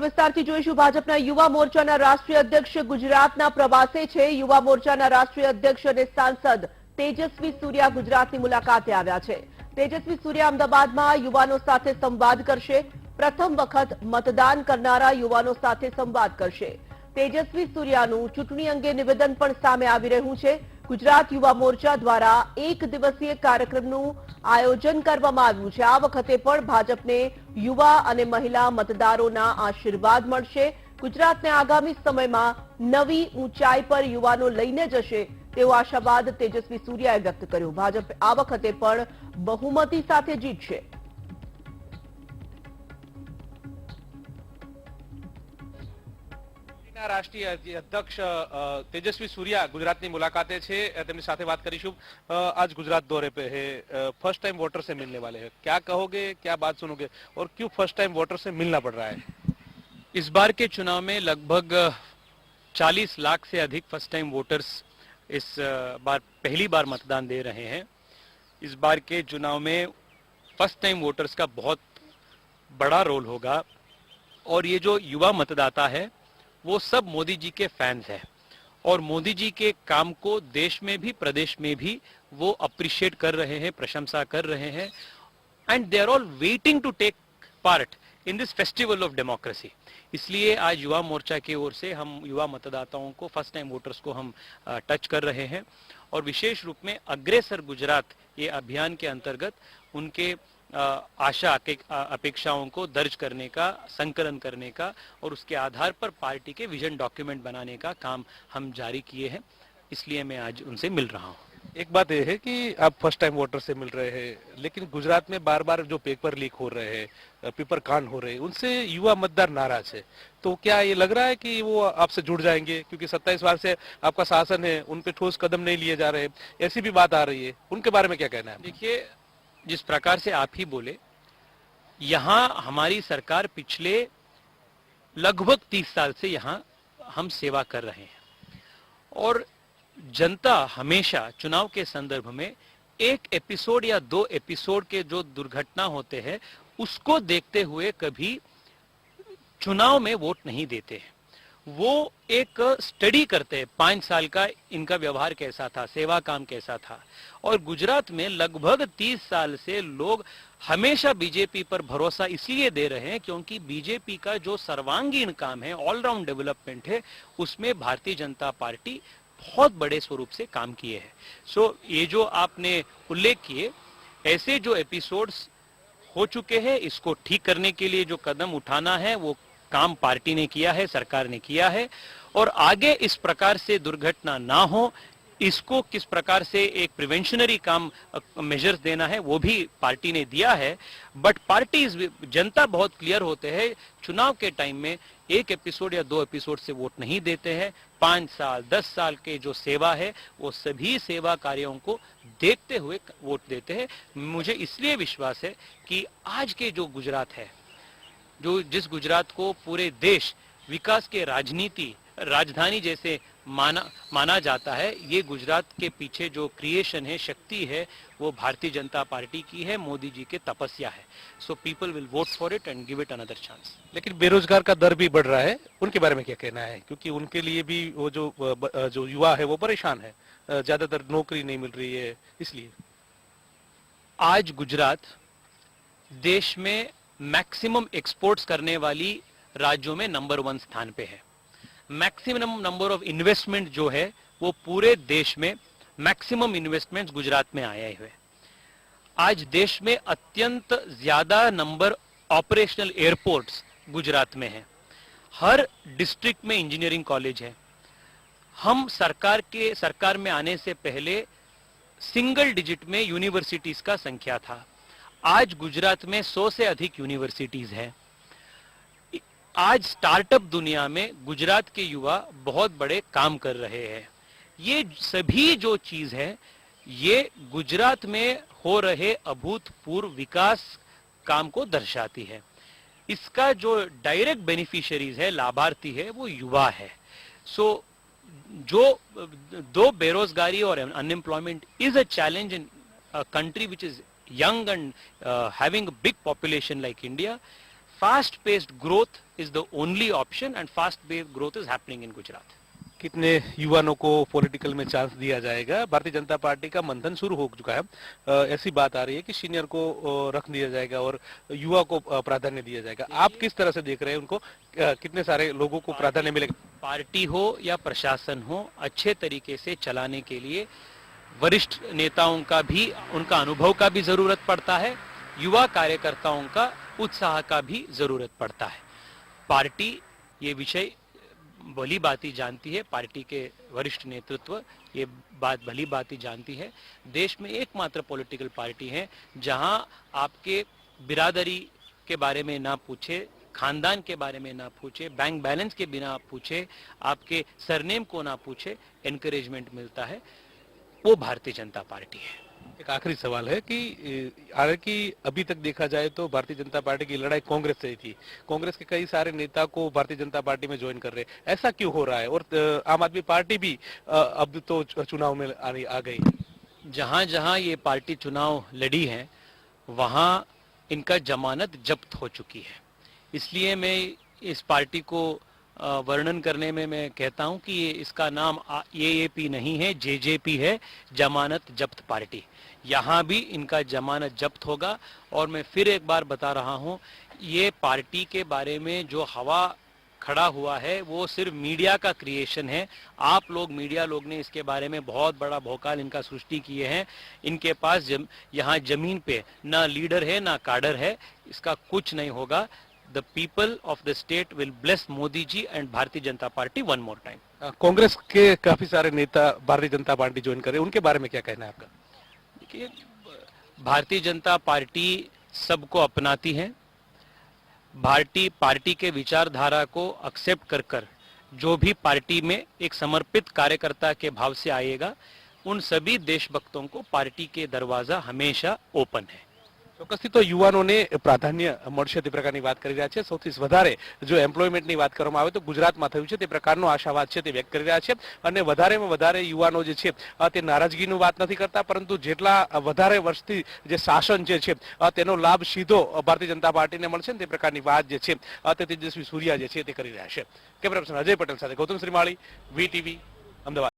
વિસ્તારથી જોઈશું। ભાજપના યુવા મોરચાના રાષ્ટ્રીય અધ્યક્ષ ગુજરાતના પ્રવાસે છે। યુવા મોરચાના રાષ્ટ્રીય અધ્યક્ષ અને સાંસદ તેજસ્વી સૂર્યા ગુજરાતની મુલાકાતે આવ્યા છે। તેજસ્વી સૂર્યા અમદાવાદમાં યુવાનો સાથે સંવાદ કરશે। પ્રથમ વખત મતદાન કરનારા યુવાનો સાથે સંવાદ કરશે। તેજસ્વી સૂર્યાનું ચૂંટણી અંગે નિવેદન પણ સામે આવી રહ્યું છે। ગુજરાત યુવા મોરચા દ્વારા એક દિવસીય કાર્યક્રમનું આયોજન કરવામાં આવ્યું છે। આ વખતે પણ ભાજપને યુવા અને મહિલા મતદારોના આશીર્વાદ મળશે। ગુજરાતને આગામી સમયમાં નવી ઊંચાઈ પર યુવાનો લઈને જશે તેવો આશાવાદ તેજસ્વી સૂર્યાએ વ્યક્ત કર્યો। ભાજપ આ વખતે પણ બહુમતી સાથે જીતશે। રાષ્ટ્રીય અધ્યક્ષ तेजस्वी सूर्या गुजरात की मुलाकातें छे તેમની સાથે વાત કરીશું। आज गुजरात दौरे पे है, फर्स्ट टाइम वोटर से मिलने वाले हैं, क्या कहोगे, क्या बात सुनोगे और क्यों फर्स्ट टाइम वोटर से मिलना पड़ रहा है? इस बार के चुनाव में लगभग 40 लाख से अधिक फर्स्ट टाइम वोटर्स इस बार पहली बार मतदान दे रहे हैं। इस बार के चुनाव में फर्स्ट टाइम वोटर्स का बहुत बड़ा रोल होगा और ये जो युवा मतदाता है वो सब मोदी जी के फैंस हैं और मोदी जी के काम को देश में भी प्रदेश में भी वो अप्रिशिएट कर रहे हैं, प्रशंसा कर रहे हैं and they are all waiting to take part in this festival of democracy. इसलिए आज युवा मोर्चा की ओर से हम युवा मतदाताओं को, फर्स्ट टाइम वोटर्स को हम टच कर रहे हैं और विशेष रूप में अग्रेसर गुजरात ये अभियान के अंतर्गत उनके आशा अपेक्षाओं को दर्ज करने का, संकलन करने का और उसके आधार पर पार्टी के विजन डॉक्यूमेंट बनाने का काम हम जारी किए हैं। इसलिए मैं आज उनसे मिल रहा हूँ। एक बात यह है कि आप फर्स्ट टाइम वोटर से मिल रहे हैं, लेकिन गुजरात में बार बार जो पेपर लीक हो रहे हैं, पेपर कांड हो रहे हैं, उनसे युवा मतदार नाराज है। तो क्या ये लग रहा है कि वो आपसे जुड़ जाएंगे, क्योंकि 27 बार से आपका शासन है, उन पे ठोस कदम नहीं लिए जा रहे, ऐसी भी बात आ रही है, उनके बारे में क्या कहना है? देखिए, जिस प्रकार से आप ही बोले, यहाँ हमारी सरकार पिछले लगभग 30 साल से यहाँ हम सेवा कर रहे हैं और जनता हमेशा चुनाव के संदर्भ में एक एपिसोड या 2 एपिसोड के जो दुर्घटना होते हैं उसको देखते हुए कभी चुनाव में वोट नहीं देते हैं। वो एक स्टडी करते हैं 5 साल का इनका व्यवहार कैसा था, सेवा काम कैसा था। और गुजरात में लगभग 30 साल से लोग हमेशा बीजेपी पर भरोसा इसलिए दे रहे हैं क्योंकि बीजेपी का जो सर्वांगीण काम है, ऑलराउंड डेवलपमेंट है, उसमें भारतीय जनता पार्टी बहुत बड़े स्वरूप से काम किए हैं। सो ये जो आपने उल्लेख किए, ऐसे जो एपिसोड्स हो चुके हैं, इसको ठीक करने के लिए जो कदम उठाना है वो काम पार्टी ने किया है, सरकार ने किया है और आगे इस प्रकार से दुर्घटना ना हो, इसको किस प्रकार से एक प्रिवेंशनरी काम मेजर्स देना है वो भी पार्टी ने दिया है। बट पार्टी, जनता बहुत क्लियर होते हैं, चुनाव के टाइम में एक एपिसोड या 2 एपिसोड से वोट नहीं देते हैं। 5 साल 10 साल के जो सेवा है वो सभी सेवा कार्यों को देखते हुए वोट देते हैं। मुझे इसलिए विश्वास है कि आज के जो गुजरात है, जो जिस गुजरात को पूरे देश विकास के राजधानी जैसे माना जाता है, ये गुजरात के पीछे जो क्रिएशन है, शक्ति है, वो भारतीय जनता पार्टी की है, मोदी जी के तपस्या है। So people will vote for it and give it another chance. लेकिन बेरोजगार का दर भी बढ़ रहा है, उनके बारे में क्या कहना है? क्योंकि उनके लिए भी वो जो युवा है वो परेशान है, ज्यादातर नौकरी नहीं मिल रही है, इसलिए आज गुजरात देश में मैक्सिमम एक्सपोर्ट्स करने वाली राज्यों में नंबर 1 स्थान पे है। मैक्सिमम नंबर ऑफ इन्वेस्टमेंट जो है वो पूरे देश में मैक्सिमम इन्वेस्टमेंट्स गुजरात में आए हुए। आज देश में अत्यंत ज्यादा नंबर ऑपरेशनल एयरपोर्ट्स गुजरात में है। हर डिस्ट्रिक्ट में इंजीनियरिंग कॉलेज है। हम सरकार में आने से पहले सिंगल डिजिट में यूनिवर्सिटीज का संख्या था। आज गुजरात में 100 से अधिक यूनिवर्सिटीज हैं। आज स्टार्टअप दुनिया में गुजरात के युवा बहुत बड़े काम कर रहे हैं। ये सभी जो चीज है ये गुजरात में हो रहे अभूतपूर्व विकास काम को दर्शाती है। इसका जो डायरेक्ट बेनिफिशियरीज है, लाभार्थी है, वो युवा है। सो दो बेरोजगारी और unemployment is a challenge in a country which is young and having a big population like India, fast-paced growth is the only option and fast wave growth is happening in Gujarat. कितने युवाओं को political में chance दिया जाएगा? Bharatiya Janata party का मंथन शुरू हो चुका है, ऐसी बात आ रही है कि सीनियर को रख दिया जाएगा और युवा को प्राधान्य दिया जाएगा। आप किस तरह से देख रहे हैं उनको, कितने सारे लोगों को प्राधान्य मिलेगा? पार्टी हो या प्रशासन हो, अच्छे तरीके से चलाने के लिए वरिष्ठ नेताओं का भी, उनका अनुभव का भी जरूरत पड़ता है, युवा कार्यकर्ताओं का उत्साह का भी जरूरत पड़ता है। पार्टी ये विषय भली बात ही जानती है, पार्टी के वरिष्ठ नेतृत्व ये बात भली बात ही जानती है। देश में एकमात्र पॉलिटिकल पार्टी है जहां आपके बिरादरी के बारे में ना पूछे, खानदान के बारे में ना पूछे, बैंक बैलेंस के बिना पूछे, आपके सरनेम को ना पूछे एनकरेजमेंट मिलता है, वो भारतीय जनता पार्टी है। एक आखिरी सवाल है कि हालांकि अभी तक देखा जाए तो भारतीय जनता पार्टी की लड़ाई कांग्रेस से ही थी, कांग्रेस के कई सारे नेता को भारतीय जनता पार्टी में ज्वाइन कर रहे हैं, ऐसा क्यों हो रहा है? और आम आदमी पार्टी भी अब तो चुनाव में आ गई। जहां जहां ये पार्टी चुनाव लड़ी है वहां इनका जमानत जब्त हो चुकी है, इसलिए मैं इस पार्टी को वर्णन करने में मैं कहता हूं कि ये इसका नाम एएपी नहीं है, जेजेपी है, जमानत जब्त पार्टी। यहाँ भी इनका जमानत जब्त होगा। और मैं फिर एक बार बता रहा हूं, ये पार्टी के बारे में जो हवा खड़ा हुआ है वो सिर्फ मीडिया का क्रिएशन है। आप लोग, मीडिया लोग ने इसके बारे में बहुत बड़ा भौकाल इनका सृष्टि किए हैं। इनके पास यहाँ जमीन पे ना लीडर है ना काडर है, इसका कुछ नहीं होगा। The people of the state will bless Modi ji and Bharatiya Janata Party one more time. Congress के काफी सारे नेता भारतीय जनता पार्टी ज्वाइन कर रहे हैं, उनके बारे में क्या कहना है आपका? देखिए, भारतीय जनता पार्टी सबको अपनाती है। पार्टी के विचारधारा को एक्सेप्ट कर जो भी पार्टी में एक समर्पित कार्यकर्ता के भाव से आएगा, उन सभी देशभक्तों को पार्टी के दरवाजा हमेशा ओपन है। ચોક્કસથી તો યુવાનોને પ્રાધાન્ય મળશે તે પ્રકારની વાત કરી રહ્યા છે। સૌથી વધારે જો એમ્પ્લોયમેન્ટની વાત કરવામાં આવે તો ગુજરાતમાં થયું છે તે પ્રકારનો આશાવાદ છે તે વ્યક્ત કરી રહ્યા છે। અને વધારેમાં વધારે યુવાનો જે છે તે નારાજગીની વાત નથી કરતા, પરંતુ જેટલા વધારે વર્ષથી જે શાસન જે છે તેનો લાભ સીધો ભારતીય જનતા પાર્ટીને મળશે ને તે પ્રકારની વાત જે છે તે તેજસ્વી સૂર્યા જે છે તે કરી રહ્યા છે। કેમેરા પર્સન અજય પટેલ સાથે ગૌતમ શ્રીમાળી, વીટીવી, અમદાવાદ।